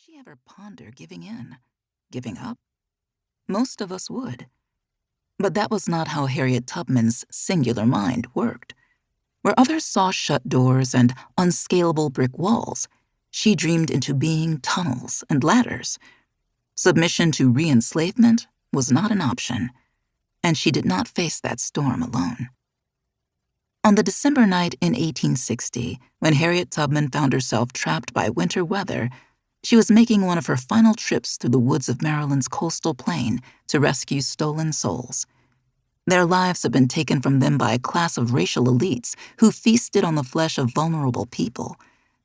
she ever ponder giving in? Giving up? Most of us would. But that was not how Harriet Tubman's singular mind worked. Where others saw shut doors and unscalable brick walls, she dreamed into being tunnels and ladders. Submission to re-enslavement was not an option, and she did not face that storm alone. On the December night in 1860, when Harriet Tubman found herself trapped by winter weather, she was making one of her final trips through the woods of Maryland's coastal plain to rescue stolen souls. Their lives had been taken from them by a class of racial elites who feasted on the flesh of vulnerable people,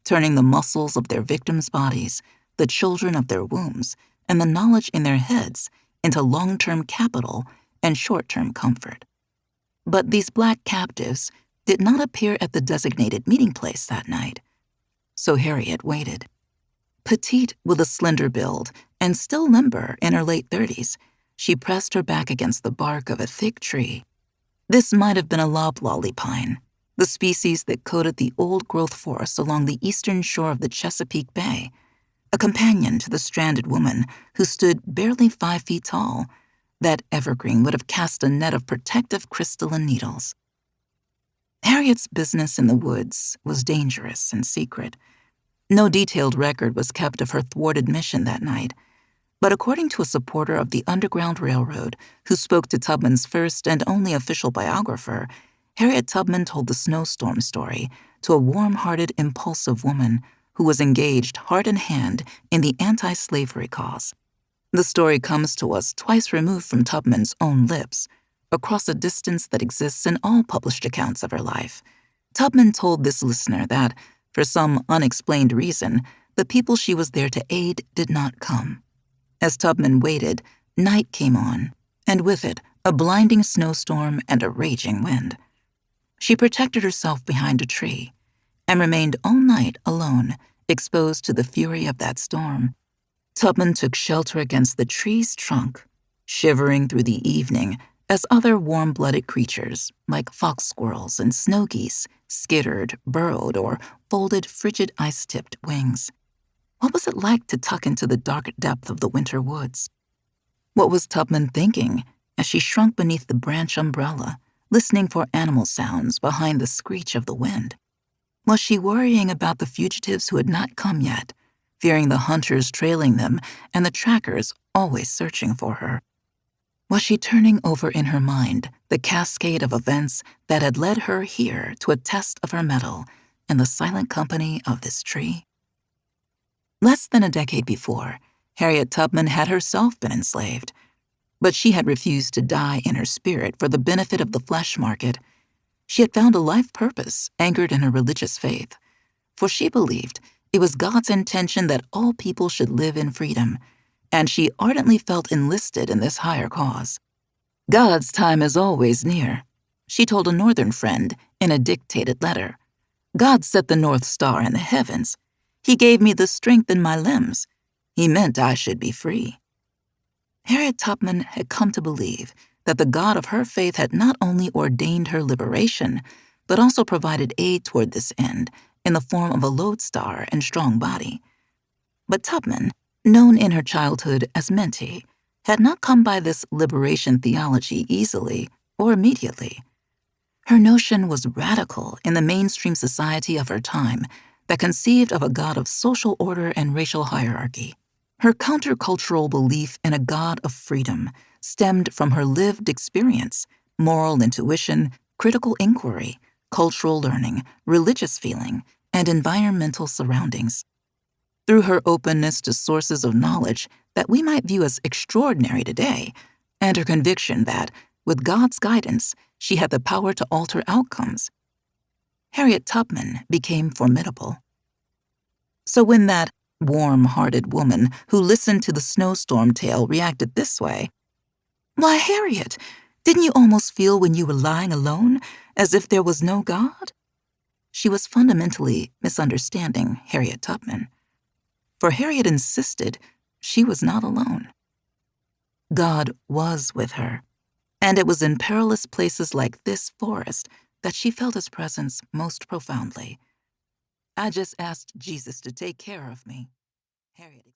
turning the muscles of their victims' bodies, the children of their wombs, and the knowledge in their heads into long-term capital and short-term comfort. But these black captives did not appear at the designated meeting place that night. So Harriet waited. Petite with a slender build and still limber in her late 30s, she pressed her back against the bark of a thick tree. This might have been a loblolly pine, the species that coated the old-growth forests along the eastern shore of the Chesapeake Bay, a companion to the stranded woman who stood barely 5 feet tall. That evergreen would have cast a net of protective crystalline needles. Harriet's business in the woods was dangerous and secret. No detailed record was kept of her thwarted mission that night, but according to a supporter of the Underground Railroad who spoke to Tubman's first and only official biographer, Harriet Tubman told the snowstorm story to a warm-hearted, impulsive woman who was engaged heart and hand in the anti-slavery cause. The story comes to us twice removed from Tubman's own lips, across a distance that exists in all published accounts of her life. Tubman told this listener that, for some unexplained reason, the people she was there to aid did not come. As Tubman waited, night came on, and with it, a blinding snowstorm and a raging wind. She protected herself behind a tree and remained all night alone, exposed to the fury of that storm. Tubman took shelter against the tree's trunk, shivering through the evening as other warm-blooded creatures, like fox squirrels and snow geese, skittered, burrowed, or folded frigid ice-tipped wings. What was it like to tuck into the dark depth of the winter woods? What was Tubman thinking as she shrunk beneath the branch umbrella, listening for animal sounds behind the screech of the wind? Was she worrying about the fugitives who had not come yet, fearing the hunters trailing them and the trackers always searching for her? Was she turning over in her mind the cascade of events that had led her here to a test of her mettle in the silent company of this tree? Less than a decade before, Harriet Tubman had herself been enslaved, but she had refused to die in her spirit for the benefit of the flesh market. She had found a life purpose anchored in her religious faith, for she believed it was God's intention that all people should live in freedom, and she ardently felt enlisted in this higher cause. God's time is always near, she told a northern friend in a dictated letter. God set the North Star in the heavens. He gave me the strength in my limbs. He meant I should be free. Harriet Tubman had come to believe that the God of her faith had not only ordained her liberation, but also provided aid toward this end in the form of a lodestar and strong body. But Tubman, known in her childhood as Minty, had not come by this liberation theology easily or immediately. Her notion was radical in the mainstream society of her time that conceived of a God of social order and racial hierarchy. Her countercultural belief in a God of freedom stemmed from her lived experience, moral intuition, critical inquiry, cultural learning, religious feeling, and environmental surroundings. Through her openness to sources of knowledge that we might view as extraordinary today, and her conviction that, with God's guidance, she had the power to alter outcomes, Harriet Tubman became formidable. So when that warm-hearted woman who listened to the snowstorm tale reacted this way, "Why, Harriet, didn't you almost feel when you were lying alone as if there was no God?" She was fundamentally misunderstanding Harriet Tubman. For Harriet insisted she was not alone. God was with her, and it was in perilous places like this forest that she felt his presence most profoundly. "I just asked Jesus to take care of me," Harriet